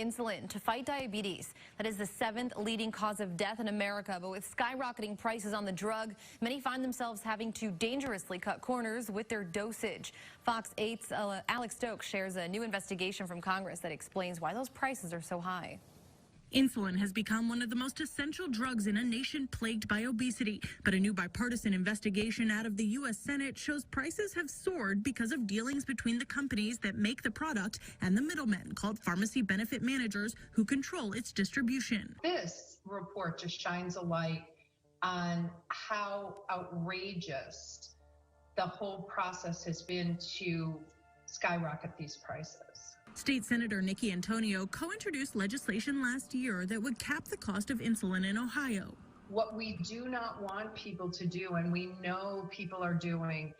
Insulin to fight diabetes. That is the 7th leading cause of death in America. But with skyrocketing prices on the drug, many find themselves having to dangerously cut corners with their dosage. Fox 8's Alex Stokes shares a new investigation from Congress that explains why those prices are so high. Insulin has become one of the most essential drugs in a nation plagued by obesity. But a new bipartisan investigation out of the U.S. Senate shows prices have soared because of dealings between the companies that make the product and the middlemen called pharmacy benefit managers who control its distribution. This report just shines a light on how outrageous the whole process has been to skyrocket these prices. State Senator Nikki Antonio co-introduced legislation last year that would cap the cost of insulin in Ohio. What we do not want people to do, and we know people are doing,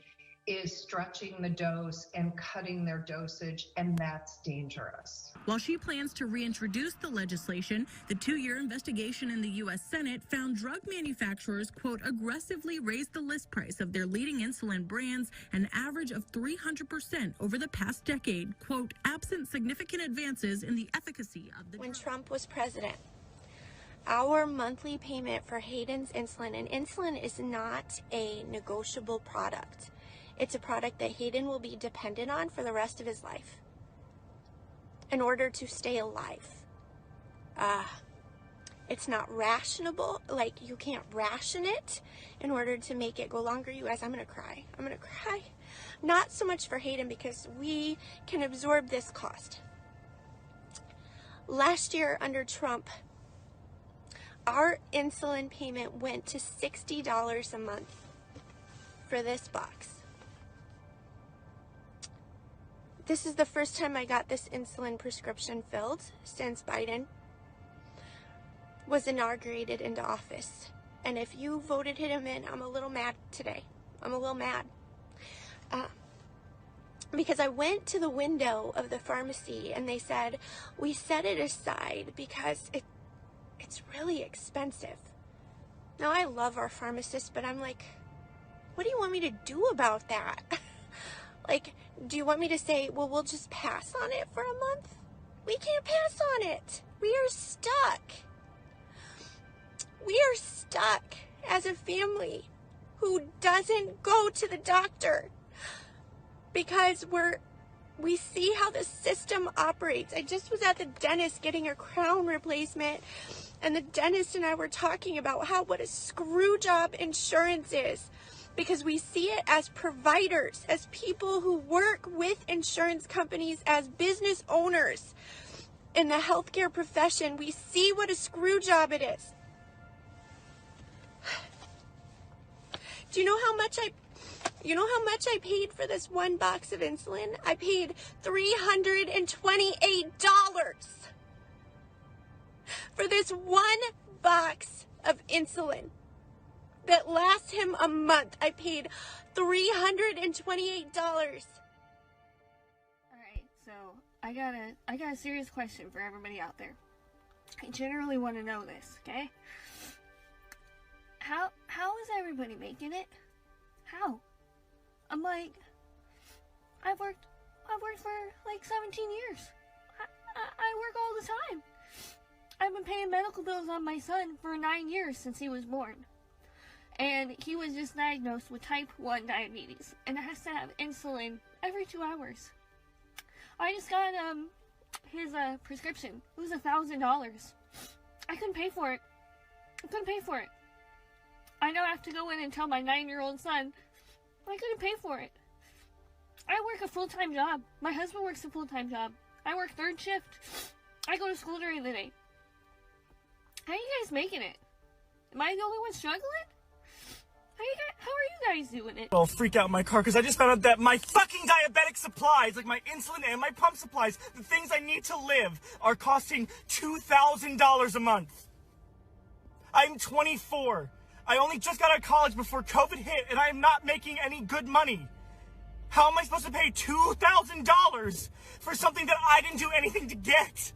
is stretching the dose and cutting their dosage, and that's dangerous. While she plans to reintroduce the legislation, the 2-year investigation in the U.S. Senate found drug manufacturers, quote, aggressively raised the list price of their leading insulin brands an average of 300% over the past decade, quote, absent significant advances in the efficacy of the When drug. Trump was president, our monthly payment for Hayden's insulin, and insulin is not a negotiable product. It's a product that Hayden will be dependent on for the rest of his life in order to stay alive. It's not rationable. Like, you can't ration it in order to make it go longer. You guys, I'm going to cry. I'm going to cry. Not so much for Hayden because we can absorb this cost. Last year under Trump, our insulin payment went to $60 a month for this box. This is the first time I got this insulin prescription filled since Biden was inaugurated into office. And if you voted him in, I'm a little mad today. I'm a little mad. Because I went to the window of the pharmacy and they said, we set it aside because it's really expensive. Now, I love our pharmacists, but I'm like, what do you want me to do about that? Like, do you want me to say, well, we'll just pass on it for a month? We can't pass on it. We are stuck. We are stuck as a family who doesn't go to the doctor because we see how the system operates. I just was at the dentist getting a crown replacement, and the dentist and I were talking about what a screw job insurance is. Because we see it as providers, as people who work with insurance companies, as business owners in the healthcare profession. We see what a screw job it is. Do you know how much I paid for this one box of insulin? I paid $328 for this one box of insulin that lasts him a month. I paid $328. All right, so I got a serious question for everybody out there. I generally want to know this, okay? How is everybody making it? How? I'm like, I've worked for like 17 years. I work all the time. I've been paying medical bills on my son for 9 years since he was born. And he was just diagnosed with type 1 diabetes and has to have insulin every 2 hours. I just got his prescription. It was $1,000. I couldn't pay for it. I now have to go in and tell my 9-year-old son I couldn't pay for it. I work a full-time job. My husband works a full-time job. I work 3rd shift. I go to school during the day. How are you guys making it? Am I the only one struggling? How are you guys doing it? I'll freak out in my car because I just found out that my fucking diabetic supplies, like my insulin and my pump supplies, the things I need to live, are costing $2,000 a month. I'm 24. I only just got out of college before COVID hit, and I am not making any good money. How am I supposed to pay $2,000 for something that I didn't do anything to get?